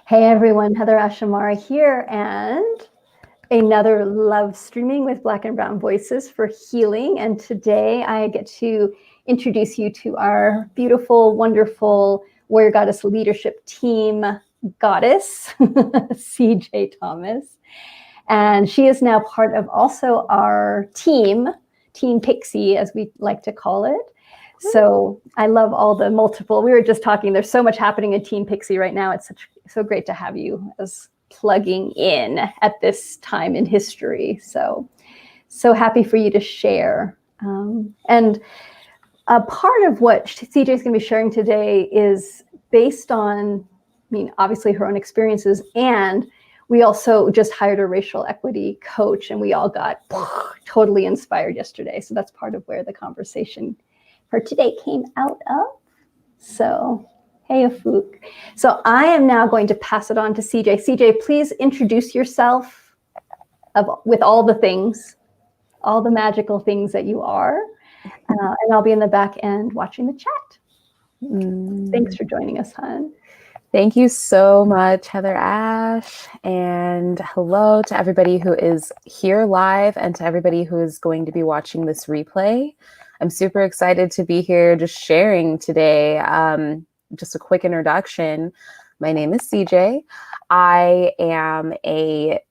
Hey everyone, Heather Ashamara here, and another love streaming with Black and Brown Voices for Healing. And today I get to introduce you to our beautiful, wonderful Warrior Goddess leadership team goddess, CJ Thomas. And she is now part of also our team, Team Pixie, as we like to call it. So I love all the multiple, we were just talking, there's so much happening in Team Pixie right now. It's so great to have you as plugging in at this time in history. So happy for you to share. And a part of what CJ is going to be sharing today is based on, obviously her own experiences, and we also just hired a racial equity coach, and we all got totally inspired yesterday. So that's part of where the conversation for today came out of. So, hey, Afuk. So I am now going to pass it on to CJ. CJ, please introduce yourself with all the things, all the magical things that you are. And I'll be in the back end watching the chat. Thanks for joining us, hon. Thank you so much, Heather Ash. And hello to everybody who is here live and to everybody who is going to be watching this replay. I'm super excited to be here just sharing today. Just a quick introduction. My name is CJ. I am a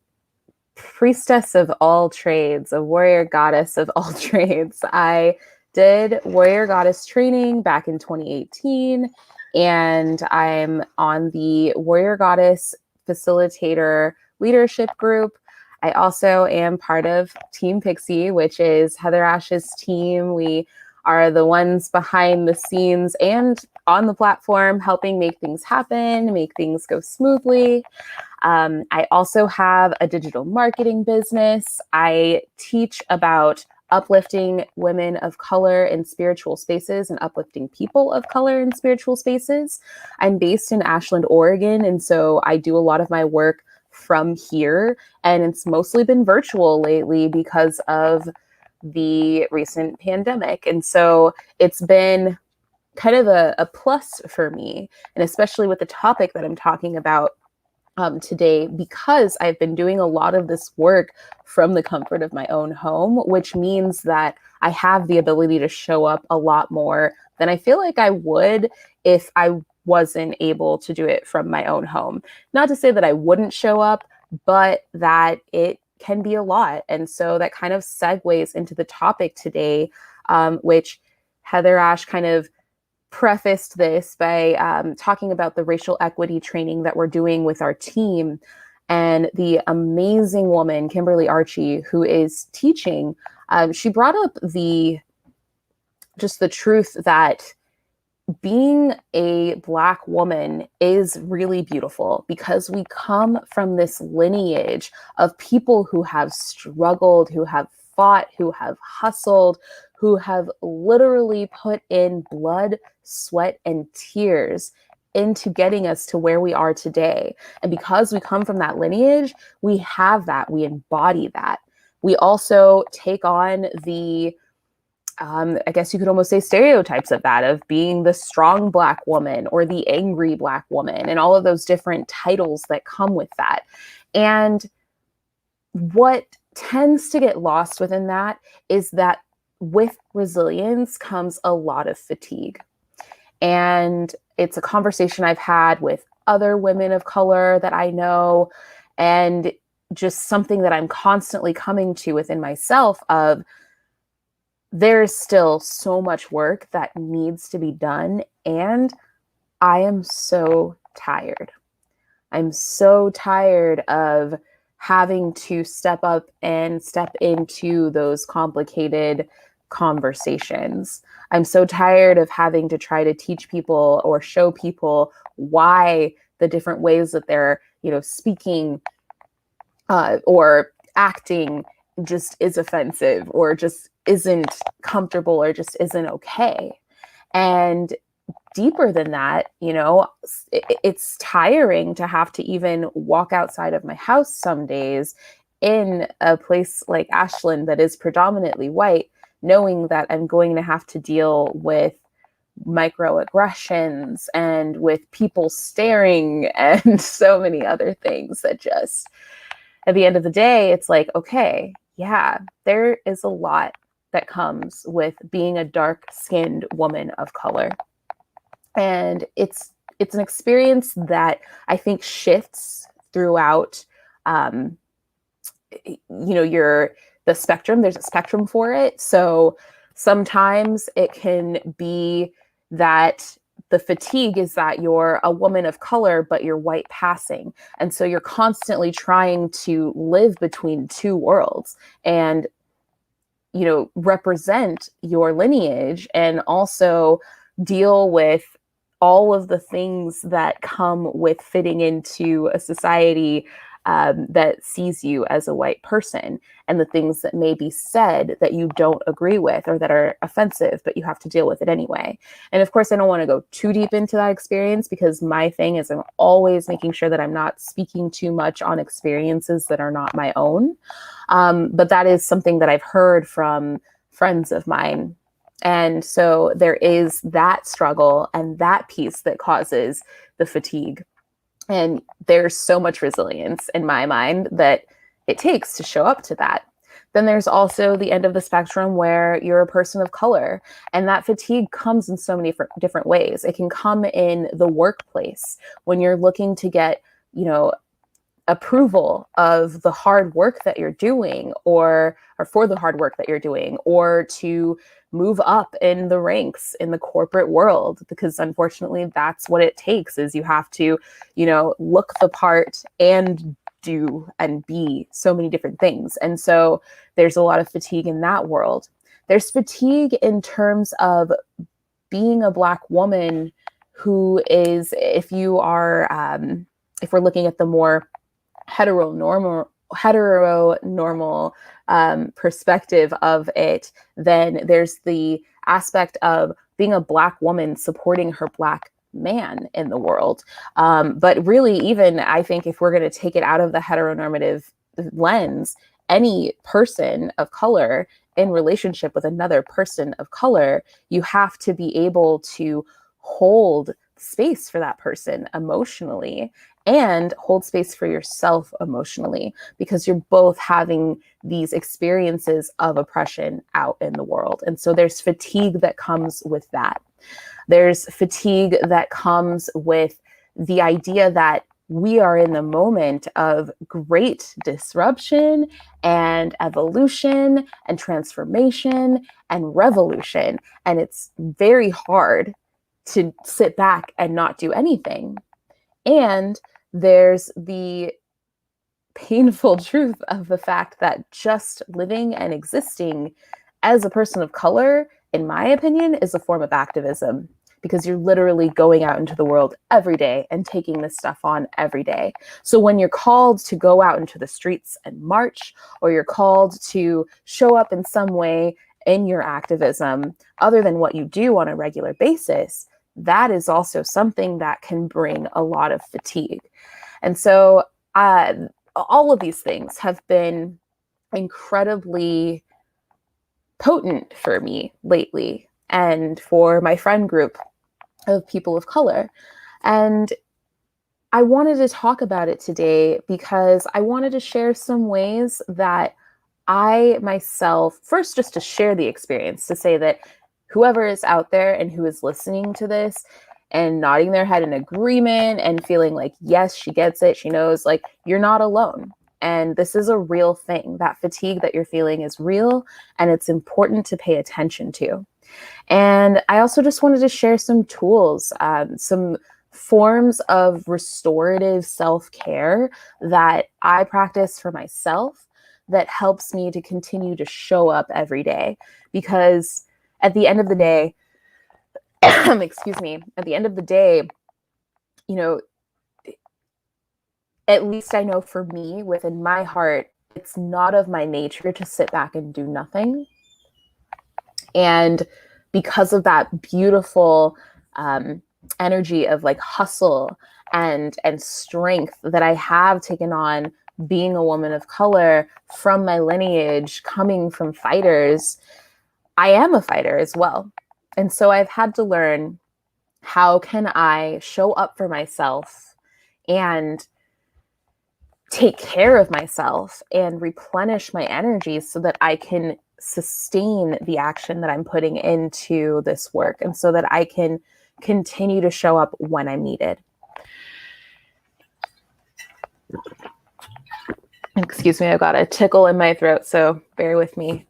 priestess of all trades, a warrior goddess of all trades. I did warrior goddess training back in 2018, and I'm on the Warrior Goddess Facilitator Leadership Group. I also am part of Team Pixie, which is Heather Ash's team. We are the ones behind the scenes and on the platform helping make things happen, make things go smoothly. I also have a digital marketing business. I teach about uplifting women of color in spiritual spaces and uplifting people of color in spiritual spaces. I'm based in Ashland, Oregon, and so I do a lot of my work from here, and it's mostly been virtual lately because of the recent pandemic. And so it's been kind of a plus for me, and especially with the topic that I'm talking about today, because I've been doing a lot of this work from the comfort of my own home, which means that I have the ability to show up a lot more than I feel like I would if I wasn't able to do it from my own home. Not to say that I wouldn't show up, but that it can be a lot. And so that kind of segues into the topic today, which Heather Ash kind of prefaced this by talking about the racial equity training that we're doing with our team, and the amazing woman, Kimberly Archie, who is teaching. She brought up the truth that being a Black woman is really beautiful because we come from this lineage of people who have struggled, who have fought, who have hustled, who have literally put in blood, sweat, and tears into getting us to where we are today. And because we come from that lineage, we have that, we embody that. We also take on the I guess you could almost say stereotypes of that, of being the strong Black woman or the angry Black woman, and all of those different titles that come with that. And what tends to get lost within that is that with resilience comes a lot of fatigue. And it's a conversation I've had with other women of color that I know, and just something that I'm constantly coming to within myself of, there's still so much work that needs to be done, and I am so tired. I'm so tired of having to step up and step into those complicated conversations. I'm so tired of having to try to teach people or show people why the different ways that they're, speaking or acting just is offensive or just isn't comfortable or just isn't okay. And deeper than that, it's tiring to have to even walk outside of my house some days in a place like Ashland that is predominantly white, knowing that I'm going to have to deal with microaggressions and with people staring and so many other things that just, at the end of the day, it's like, okay, yeah, there is a lot that comes with being a dark-skinned woman of color. And it's an experience that I think shifts throughout, the spectrum. There's a spectrum for it. So sometimes it can be that the fatigue is that you're a woman of color, but you're white passing. And so you're constantly trying to live between two worlds and, represent your lineage and also deal with all of the things that come with fitting into a society that sees you as a white person, and the things that may be said that you don't agree with or that are offensive, but you have to deal with it anyway. And of course, I don't want to go too deep into that experience, because my thing is I'm always making sure that I'm not speaking too much on experiences that are not my own. But that is something that I've heard from friends of mine. And so there is that struggle and that piece that causes the fatigue. And there's so much resilience in my mind that it takes to show up to that. Then there's also the end of the spectrum where you're a person of color, and that fatigue comes in so many different ways. It can come in the workplace when you're looking to get, approval of the hard work that you're doing, or for the hard work that you're doing, or to move up in the ranks in the corporate world, because unfortunately that's what it takes. Is you have to, look the part and do and be so many different things. And so there's a lot of fatigue in that world. There's fatigue in terms of being a Black woman who is, if we're looking at the more heteronormal perspective of it, then there's the aspect of being a Black woman supporting her Black man in the world. But really, even I think if we're going to take it out of the heteronormative lens, any person of color in relationship with another person of color, you have to be able to hold space for that person emotionally and hold space for yourself emotionally, because you're both having these experiences of oppression out in the world. And so there's fatigue that comes with that. There's fatigue that comes with the idea that we are in the moment of great disruption and evolution and transformation and revolution. And it's very hard to sit back and not do anything. And there's the painful truth of the fact that just living and existing as a person of color, in my opinion, is a form of activism, because you're literally going out into the world every day and taking this stuff on every day. So when you're called to go out into the streets and march, or you're called to show up in some way in your activism, other than what you do on a regular basis, that is also something that can bring a lot of fatigue. And so all of these things have been incredibly potent for me lately, and for my friend group of people of color. And I wanted to talk about it today because I wanted to share some ways that I myself, first just to share the experience, to say that whoever is out there and who is listening to this and nodding their head in agreement and feeling like, yes, she gets it, she knows, like, you're not alone. And this is a real thing. That fatigue that you're feeling is real, and it's important to pay attention to. And I also just wanted to share some tools, some forms of restorative self-care that I practice for myself that helps me to continue to show up every day. Because at the end of the day, excuse me, at the end of the day, at least I know for me, within my heart, it's not of my nature to sit back and do nothing. And because of that beautiful energy of like hustle and strength that I have taken on being a woman of color from my lineage, coming from fighters, I am a fighter as well. And so I've had to learn, how can I show up for myself and take care of myself and replenish my energy so that I can sustain the action that I'm putting into this work, and so that I can continue to show up when I'm needed. Excuse me, I've got a tickle in my throat, so bear with me.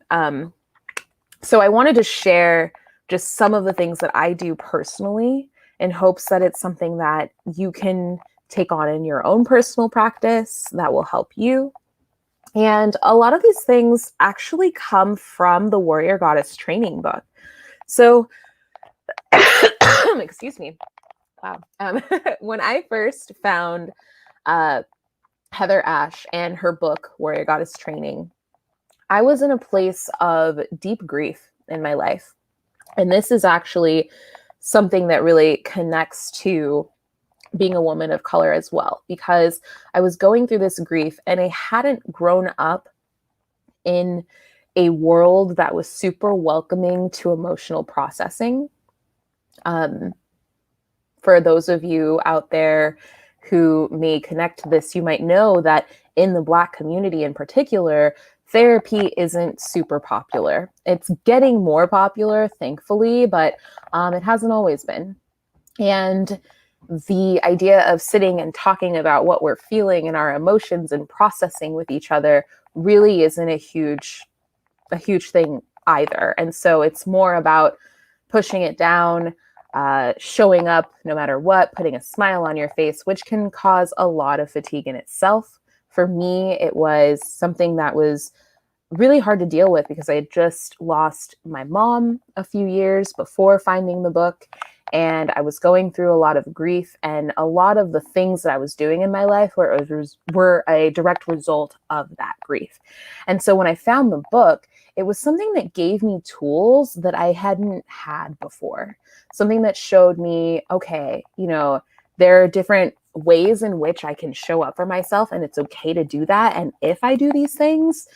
So I wanted to share just some of the things that I do personally, in hopes that it's something that you can take on in your own personal practice that will help you. And a lot of these things actually come from the Warrior Goddess training book. So, excuse me. Wow. When I first found Heather Ashe and her book, Warrior Goddess Training, I was in a place of deep grief in my life. And this is actually something that really connects to being a woman of color as well, because I was going through this grief and I hadn't grown up in a world that was super welcoming to emotional processing. For those of you out there who may connect to this, you might know that in the Black community in particular, therapy isn't super popular. It's getting more popular, thankfully, but it hasn't always been. And the idea of sitting and talking about what we're feeling and our emotions and processing with each other really isn't a huge thing either. And so it's more about pushing it down, showing up no matter what, putting a smile on your face, which can cause a lot of fatigue in itself. For me, it was something that was really hard to deal with because I had just lost my mom a few years before finding the book. And I was going through a lot of grief, and a lot of the things that I was doing in my life were a direct result of that grief. And so when I found the book, it was something that gave me tools that I hadn't had before. Something that showed me, okay, there are different ways in which I can show up for myself, and it's okay to do that. And if I do these things,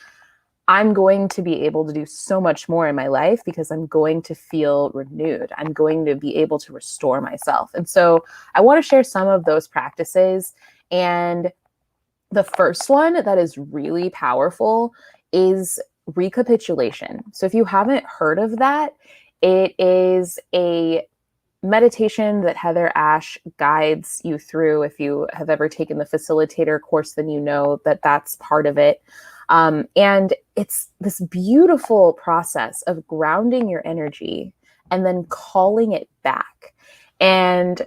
I'm going to be able to do so much more in my life because I'm going to feel renewed. I'm going to be able to restore myself. And so I want to share some of those practices. And the first one that is really powerful is recapitulation. So if you haven't heard of that, it is a meditation that Heather Ashe guides you through. If you have ever taken the facilitator course, then you know that that's part of it. And it's this beautiful process of grounding your energy and then calling it back. And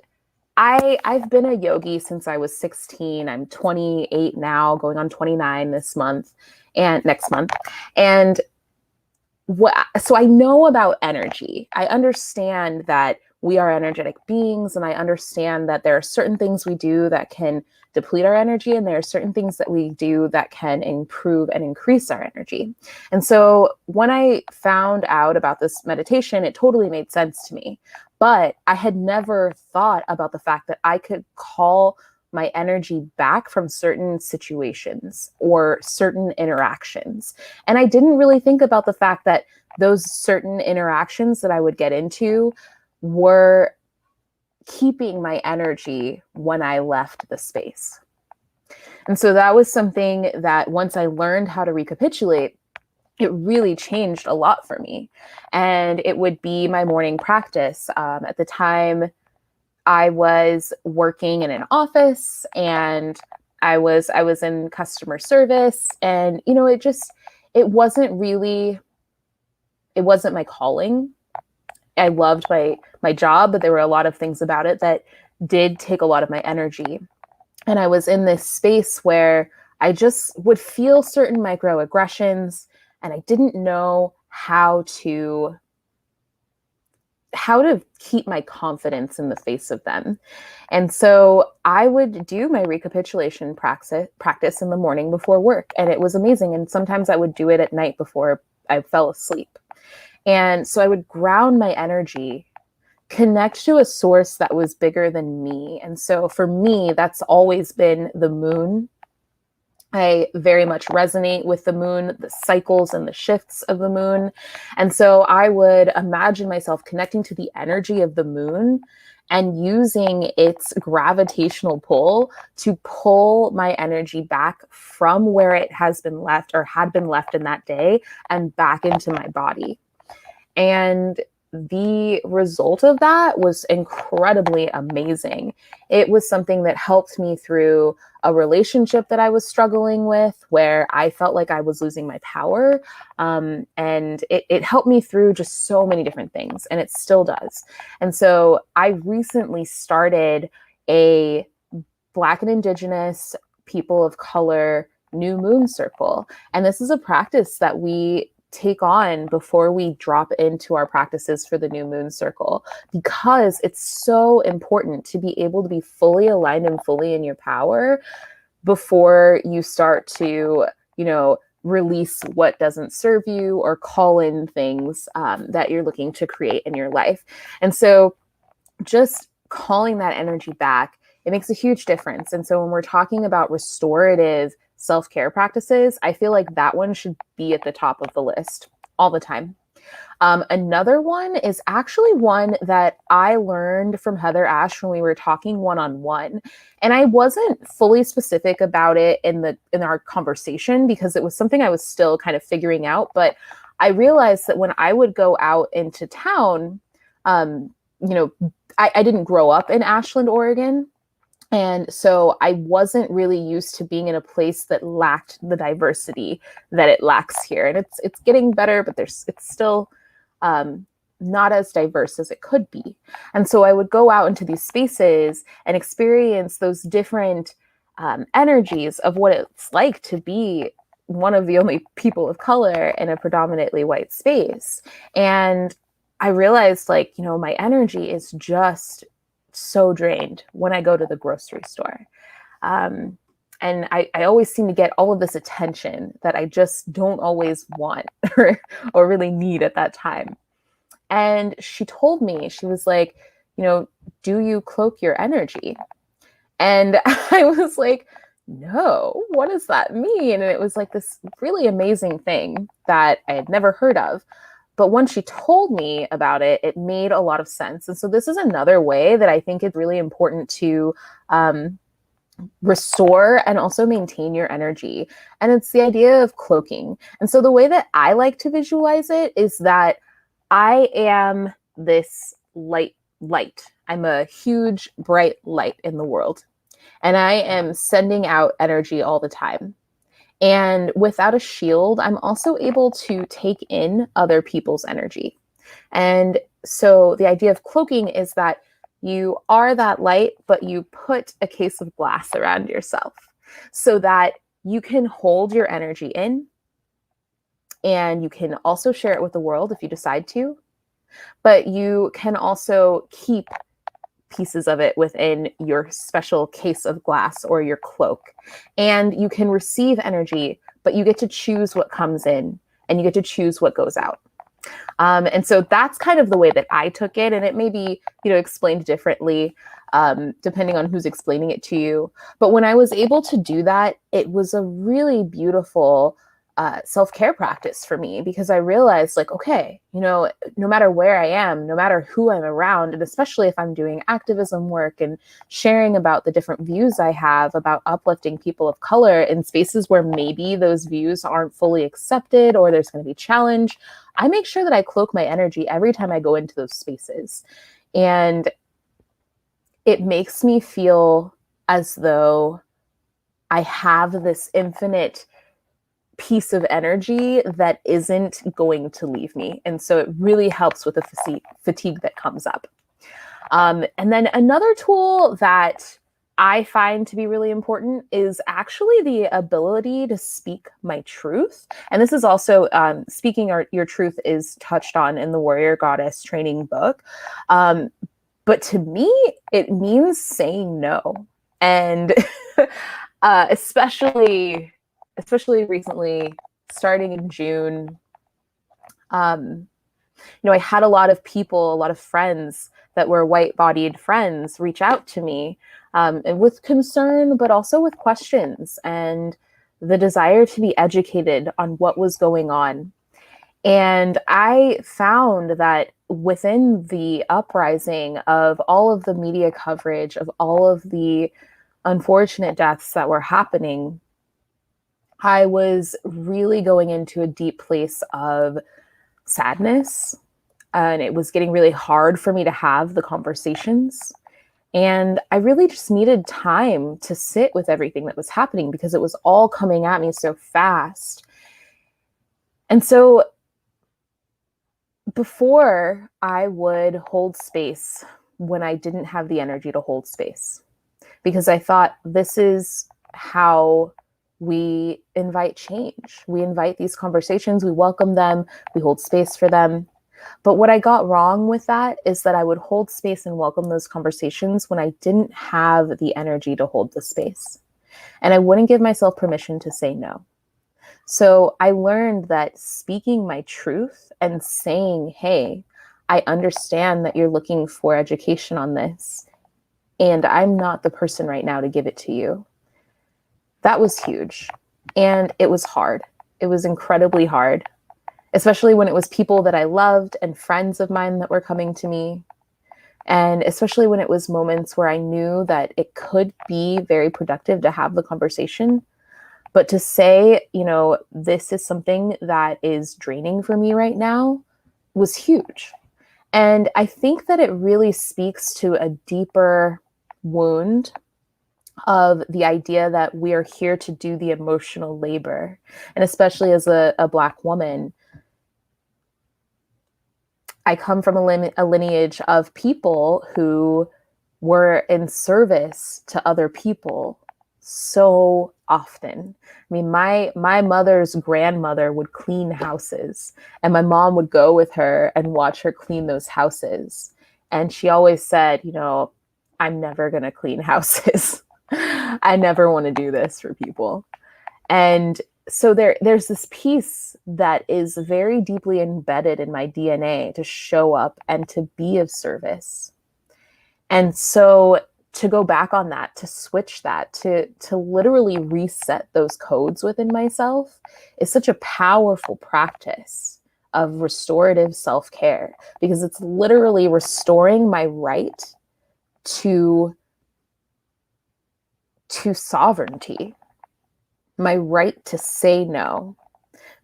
I've been a yogi since I was 16. I'm 28 now, going on 29 this month and next month. And so I know about energy. I understand that we are energetic beings, and I understand that there are certain things we do that can deplete our energy, and there are certain things that we do that can improve and increase our energy. And so when I found out about this meditation, it totally made sense to me. But I had never thought about the fact that I could call my energy back from certain situations or certain interactions. And I didn't really think about the fact that those certain interactions that I would get into were keeping my energy when I left the space. And so that was something that once I learned how to recapitulate, it really changed a lot for me. And it would be my morning practice. At the time, I was working in an office, and I was in customer service, and it wasn't my calling. I loved my job, but there were a lot of things about it that did take a lot of my energy. And I was in this space where I just would feel certain microaggressions, and I didn't know how to keep my confidence in the face of them. And so I would do my recapitulation practice in the morning before work, and it was amazing. And sometimes I would do it at night before I fell asleep. And so I would ground my energy, connect to a source that was bigger than me. And so for me, that's always been the moon. I very much resonate with the moon, the cycles and the shifts of the moon. And so I would imagine myself connecting to the energy of the moon and using its gravitational pull to pull my energy back from where it has been left or had been left in that day and back into my body. And the result of that was incredibly amazing. It was something that helped me through a relationship that I was struggling with, where I felt like I was losing my power. And it helped me through just so many different things, and it still does. And so I recently started a Black and Indigenous people of color new moon circle. And this is a practice that we take on before we drop into our practices for the new moon circle, because it's so important to be able to be fully aligned and fully in your power before you start to, release what doesn't serve you or call in things that you're looking to create in your life. And so just calling that energy back, it makes a huge difference. And so when we're talking about restorative self-care practices, I feel like that one should be at the top of the list all the time. Another one is actually one that I learned from Heather Ash when we were talking one-on-one. And I wasn't fully specific about it in our conversation because it was something I was still kind of figuring out. But I realized that when I would go out into town, I didn't grow up in Ashland, Oregon. And so I wasn't really used to being in a place that lacked the diversity that it lacks here. And it's getting better, but it's still not as diverse as it could be. And so I would go out into these spaces and experience those different energies of what it's like to be one of the only people of color in a predominantly white space. And I realized, my energy is just so drained when I go to the grocery store. And I always seem to get all of this attention that I just don't always want or really need at that time. And she told me, she was like, do you cloak your energy? And I was like, no, what does that mean? And it was like this really amazing thing that I had never heard of. But when she told me about it, it made a lot of sense. And so this is another way that I think is really important to restore and also maintain your energy. And it's the idea of cloaking. And so the way that I like to visualize it is that I am this light. I'm a huge, bright light in the world. And I am sending out energy all the time. And without a shield, I'm also able to take in other people's energy. And so the idea of cloaking is that you are that light, but you put a case of glass around yourself so that you can hold your energy in, and you can also share it with the world if you decide to, but you can also keep pieces of it within your special case of glass or your cloak. And you can receive energy, but you get to choose what comes in and you get to choose what goes out. And so that's kind of the way that I took it. And it may be, explained differently depending on who's explaining it to you. But when I was able to do that, it was a really beautiful self-care practice for me, because I realized, okay, no matter where I am, no matter who I'm around, and especially if I'm doing activism work and sharing about the different views I have about uplifting people of color in spaces where maybe those views aren't fully accepted or there's going to be challenge, I make sure that I cloak my energy every time I go into those spaces. And it makes me feel as though I have this infinite piece of energy that isn't going to leave me. And so it really helps with the fatigue that comes up. And then another tool that I find to be really important is actually the ability to speak my truth. And this is also speaking your truth is touched on in the Warrior Goddess training book. But to me, it means saying no. And especially recently, starting in June, I had a lot of friends that were white-bodied friends reach out to me and with concern, but also with questions. And the desire to be educated on what was going on. And I found that within the uprising of all of the media coverage, of all of the unfortunate deaths that were happening, I was really going into a deep place of sadness. And it was getting really hard for me to have the conversations. And I really just needed time to sit with everything that was happening because it was all coming at me so fast. And so before, I would hold space when I didn't have the energy to hold space, because I thought this is how we invite change. We invite these conversations, we welcome them, we hold space for them. But what I got wrong with that is that I would hold space and welcome those conversations when I didn't have the energy to hold the space. And I wouldn't give myself permission to say no. So I learned that speaking my truth and saying, hey, I understand that you're looking for education on this, and I'm not the person right now to give it to you. That was huge. And it was hard. It was incredibly hard, especially when it was people that I loved and friends of mine that were coming to me. And especially when it was moments where I knew that it could be very productive to have the conversation. But to say, this is something that is draining for me right now was huge. And I think that it really speaks to a deeper wound of the idea that we are here to do the emotional labor. And especially as a Black woman, I come from a lineage of people who were in service to other people so often. I mean, my mother's grandmother would clean houses, and my mom would go with her and watch her clean those houses. And she always said, I'm never going to clean houses. I never want to do this for people. And so there's this piece that is very deeply embedded in my DNA to show up and to be of service. And so to go back on that, to switch that, to literally reset those codes within myself is such a powerful practice of restorative self-care, because it's literally restoring my right to sovereignty, my right to say no,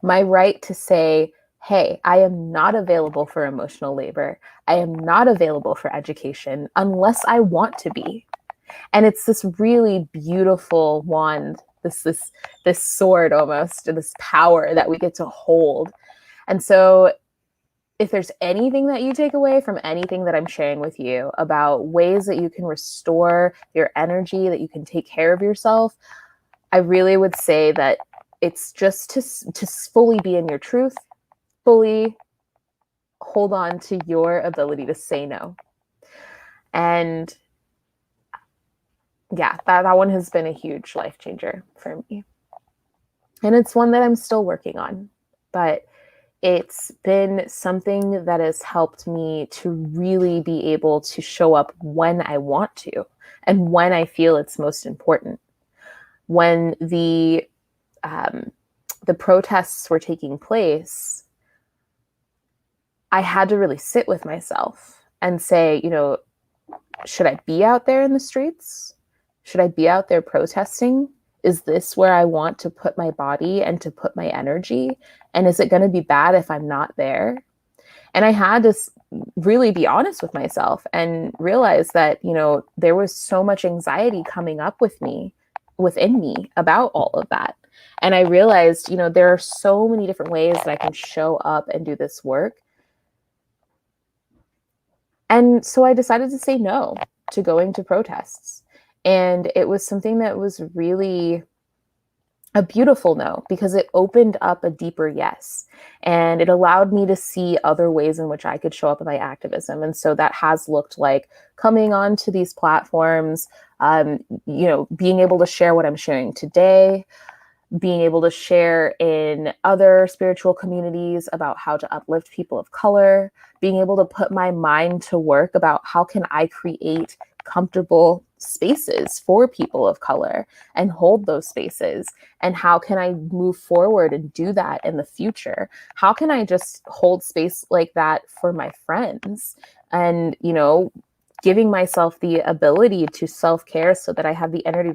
my right to say, hey, I am not available for emotional labor. I am not available for education unless I want to be. And it's this really beautiful wand, this sword almost, this power that we get to hold. And so if there's anything that you take away from anything that I'm sharing with you about ways that you can restore your energy, that you can take care of yourself, I really would say that it's just to fully be in your truth, fully hold on to your ability to say no. And yeah, that one has been a huge life changer for me. And it's one that I'm still working on, but it's been something that has helped me to really be able to show up when I want to and when I feel it's most important. When the protests were taking place, I had to really sit with myself and say, should I be out there in the streets? Should I be out there protesting? Is this where I want to put my body and to put my energy? And is it going to be bad if I'm not there? And I had to really be honest with myself and realize that, there was so much anxiety coming up within me about all of that. And I realized, there are so many different ways that I can show up and do this work. And so I decided to say no to going to protests. And it was something that was really a beautiful no, because it opened up a deeper yes. And it allowed me to see other ways in which I could show up in my activism. And so that has looked like coming onto these platforms, being able to share what I'm sharing today, being able to share in other spiritual communities about how to uplift people of color, being able to put my mind to work about how can I create comfortable spaces for people of color and hold those spaces? And how can I move forward and do that in the future? How can I just hold space like that for my friends? And, you know, giving myself the ability to self-care so that I have the energy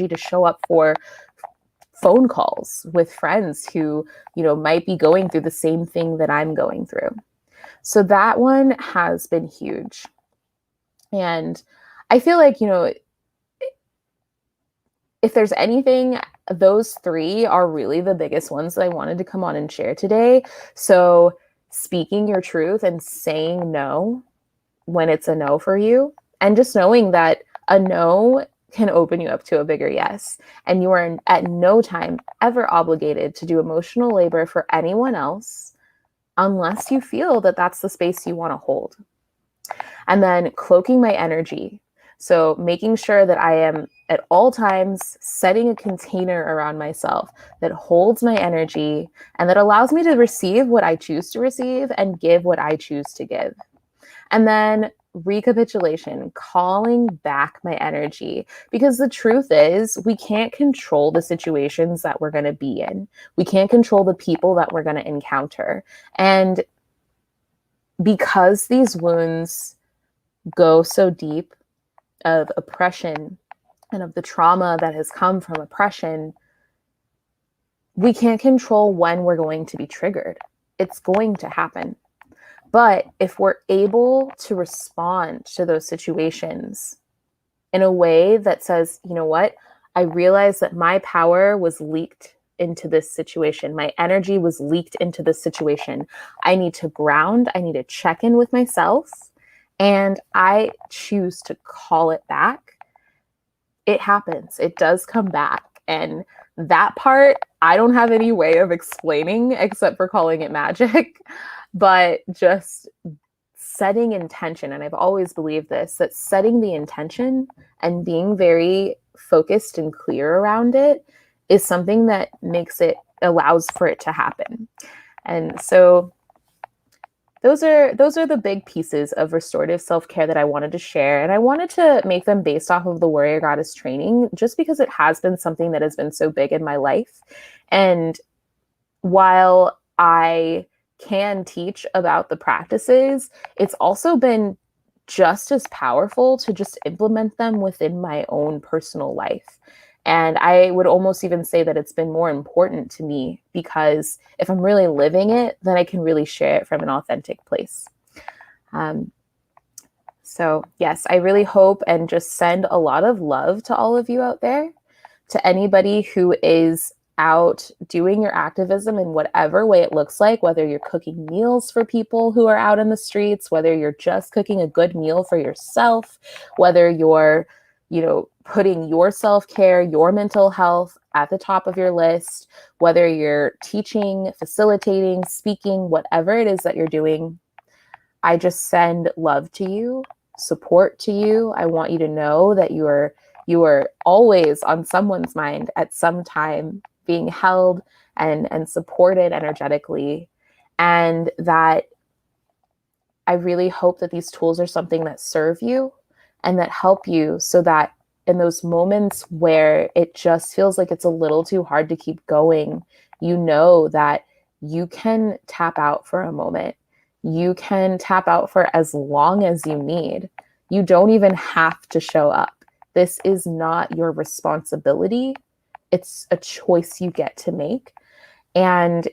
to show up for phone calls with friends who, you know, might be going through the same thing that I'm going through. So that one has been huge. And I feel like, you know, if there's anything, those three are really the biggest ones that I wanted to come on and share today. So speaking your truth and saying no when it's a no for you, and just knowing that a no can open you up to a bigger yes. And you are at no time ever obligated to do emotional labor for anyone else unless you feel that that's the space you want to hold. And then cloaking my energy. So making sure that I am at all times setting a container around myself that holds my energy and that allows me to receive what I choose to receive and give what I choose to give. And then recapitulation, calling back my energy, because the truth is we can't control the situations that we're going to be in. We can't control the people that we're going to encounter. And because these wounds go so deep of oppression and of the trauma that has come from oppression, we can't control when we're going to be triggered. It's going to happen. But if we're able to respond to those situations in a way that says, you know what, I realize that my power was leaked into this situation. My energy was leaked into this situation. I need to ground. I need to check in with myself. And I choose to call it back. It happens. It does come back. And that part, I don't have any way of explaining except for calling it magic. But just setting intention, and I've always believed this, that setting the intention and being very focused and clear around it is something that allows for it to happen. And so those are the big pieces of restorative self-care that I wanted to share. And I wanted to make them based off of the Warrior Goddess training, just because it has been something that has been so big in my life. And while I can teach about the practices, it's also been just as powerful to just implement them within my own personal life. And I would almost even say that it's been more important to me, because if I'm really living it, then I can really share it from an authentic place. So yes, I really hope and just send a lot of love to all of you out there, to anybody who is out doing your activism in whatever way it looks like, whether you're cooking meals for people who are out in the streets, whether you're just cooking a good meal for yourself, whether you're, you know, putting your self-care, your mental health at the top of your list, whether you're teaching, facilitating, speaking, whatever it is that you're doing. I just send love to you, support to you. I want you to know that you are always on someone's mind at some time, being held and supported energetically. And that I really hope that these tools are something that serve you and that help you, so that in those moments where it just feels like it's a little too hard to keep going, you know that you can tap out for a moment. You can tap out for as long as you need. You don't even have to show up. This is not your responsibility. It's a choice you get to make. And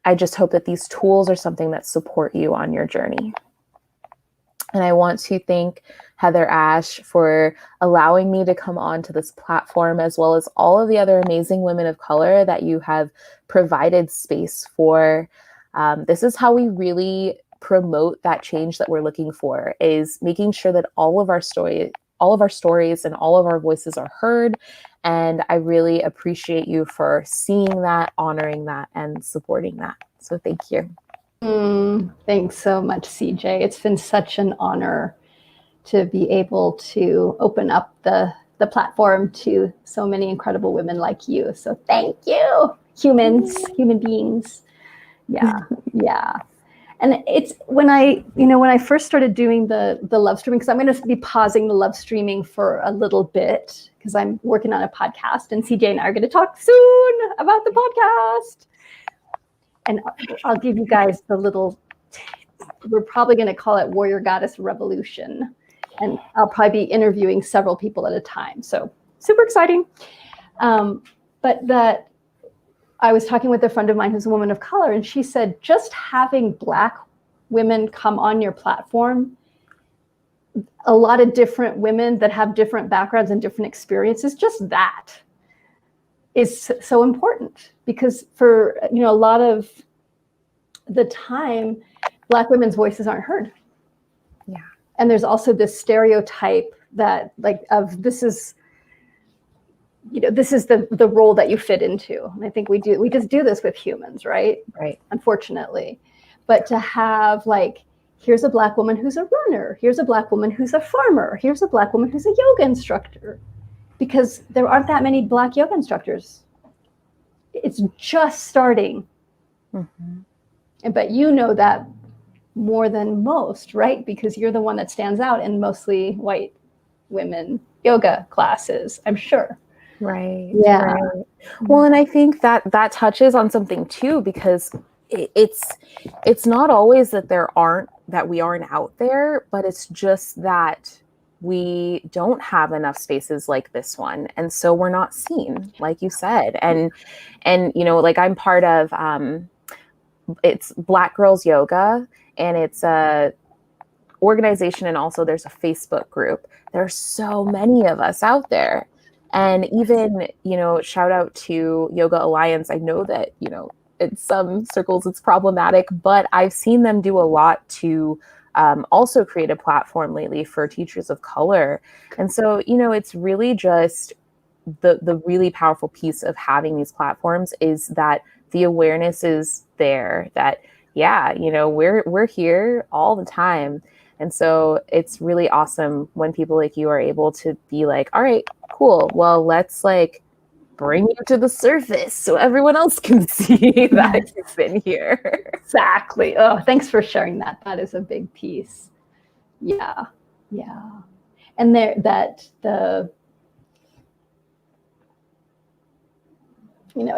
I just hope that these tools are something that support you on your journey. And I want to thank Heather Ash for allowing me to come onto this platform, as well as all of the other amazing women of color that you have provided space for. This is how we really promote that change that we're looking for, is making sure that all of our stories and all of our voices are heard. And I really appreciate you for seeing that, honoring that, and supporting that. So thank you. Thanks so much, CJ. It's been such an honor to be able to open up the platform to so many incredible women like you. So thank you, human beings. Yeah. And it's when I first started doing the love streaming, because I'm going to be pausing the love streaming for a little bit because I'm working on a podcast, and CJ and I are going to talk soon about the podcast. And I'll give you guys the little, we're probably going to call it Warrior Goddess Revolution. And I'll probably be interviewing several people at a time. So super exciting. But that I was talking with a friend of mine who's a woman of color, and she said, just having Black women come on your platform, a lot of different women that have different backgrounds and different experiences, just that is so important, because for a lot of the time, Black women's voices aren't heard. Yeah. And there's also this stereotype that this is the role that you fit into. And I think we just do this with humans, right? Right. Unfortunately. But to have here's a Black woman who's a runner, here's a Black woman who's a farmer, here's a Black woman who's a yoga instructor, because there aren't that many Black yoga instructors. It's just starting. Mm-hmm. But you know that more than most, right? Because you're the one that stands out in mostly white women yoga classes, I'm sure. Right. Yeah. Right. Well, and I think that touches on something too, because it's not always that we aren't out there, but it's just that we don't have enough spaces like this one, and so we're not seen, like you said. And I'm part of it's Black Girls Yoga, and it's a organization, and also there's a Facebook group. There's so many of us out there. And even, shout out to Yoga Alliance. I know that, in some circles it's problematic, but I've seen them do a lot to also create a platform lately for teachers of color. And so, it's really just the really powerful piece of having these platforms is that the awareness is there, that, we're here all the time. And so it's really awesome when people like you are able to be like, all right, cool. Well, let's bring you to the surface so everyone else can see that you've been here. Exactly. Oh, thanks for sharing that. That is a big piece. Yeah. Yeah. And it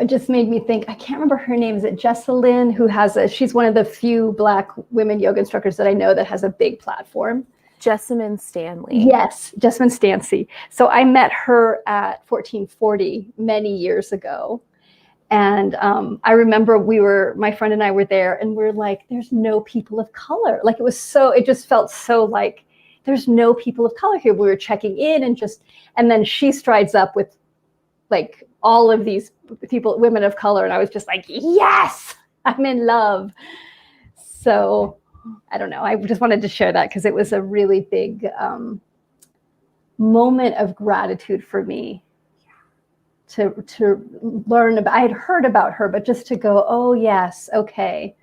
just made me think, I can't remember her name. Is it Jessalyn, she's one of the few Black women yoga instructors that I know that has a big platform. Jessamine Stanley. Yes, Jessamine Stancy. So I met her at 1440 many years ago. And I remember my friend and I were there, and we're like, there's no people of color. It just felt so like there's no people of color here. We were checking in and then she strides up with all of these people, women of color. And I was just like, yes, I'm in love. So I don't know. I just wanted to share that because it was a really big moment of gratitude for me to learn about. I had heard about her, but just to go, oh yes, okay.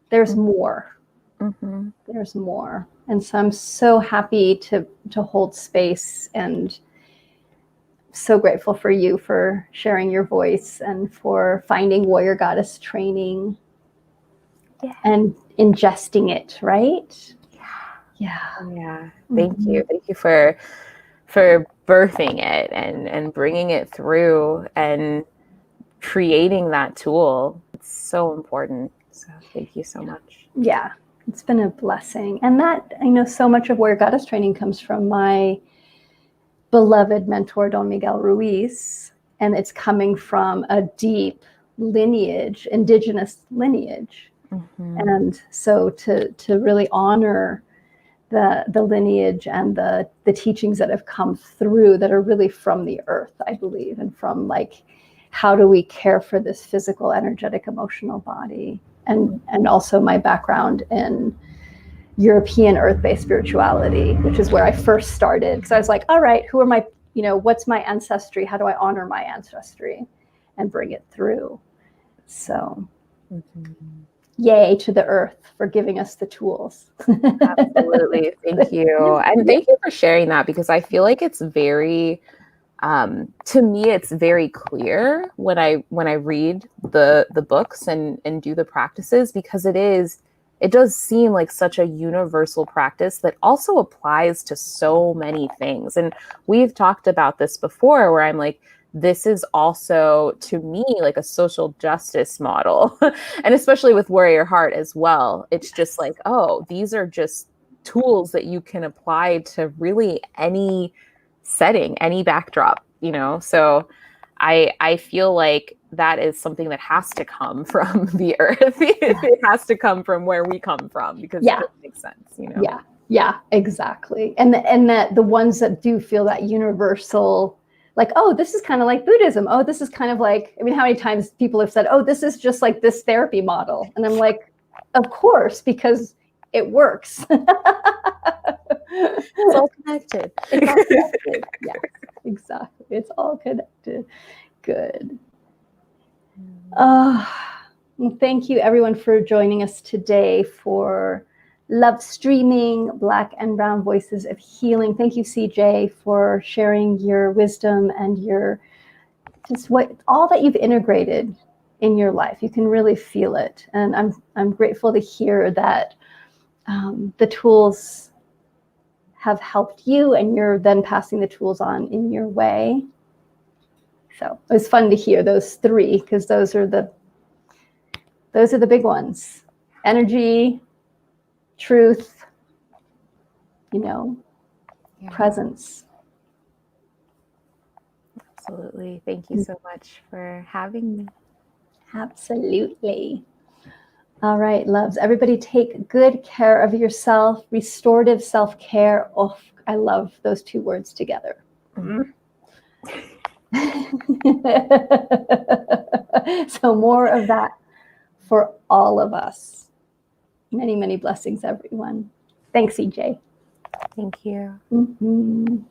There's more. Mm-hmm. There's more. And so I'm so happy to hold space, and so grateful for you for sharing your voice and for finding Warrior Goddess training. Yeah. And ingesting it, right? Yeah. Thank you for birthing it and bringing it through and creating that tool. It's so important. So thank you so much. Yeah, it's been a blessing. And that, I know so much of Warrior Goddess training comes from my beloved mentor, Don Miguel Ruiz, and it's coming from a deep lineage, indigenous lineage. Mm-hmm. And so to really honor the lineage and the teachings that have come through that are really from the earth, I believe, and from how do we care for this physical, energetic, emotional body, and also my background in European earth-based spirituality, which is where I first started, because I was like, all right, who are my, what's my ancestry? How do I honor my ancestry and bring it through? So yay to the earth for giving us the tools. Absolutely. Thank you. And thank you for sharing that, because I feel like it's very To me, it's very clear when I read the books and do the practices, because it does seem like such a universal practice that also applies to so many things. And we've talked about this before, where I'm like, this is also, to me, like a social justice model. And especially with Warrior Heart as well. It's just like, oh, these are just tools that you can apply to really any setting, any backdrop, So I feel like that is something that has to come from the earth. It has to come from where we come from, because it just makes sense, Yeah, exactly. And that the ones that do feel that universal, like, oh, this is kind of like Buddhism. Oh, this is kind of like, I mean, how many times people have said, oh, this is just like this therapy model. And I'm like, of course, because it works. It's all connected. It's all connected. Yes, exactly. It's all connected. Good. Well, thank you everyone for joining us today for Love Streaming, Black and Brown Voices of Healing. Thank you, CJ, for sharing your wisdom and your all that you've integrated in your life. You can really feel it. And I'm grateful to hear that the tools have helped you, and you're then passing the tools on in your way. So it was fun to hear those three, because those are the big ones: energy, truth, presence. Absolutely. Thank you so much for having me. Absolutely. All right, loves. Everybody take good care of yourself. Restorative self-care. Oh, I love those two words together. Mm-hmm. So more of that for all of us. Many, many blessings, everyone. Thanks, EJ. Thank you. Mm-hmm.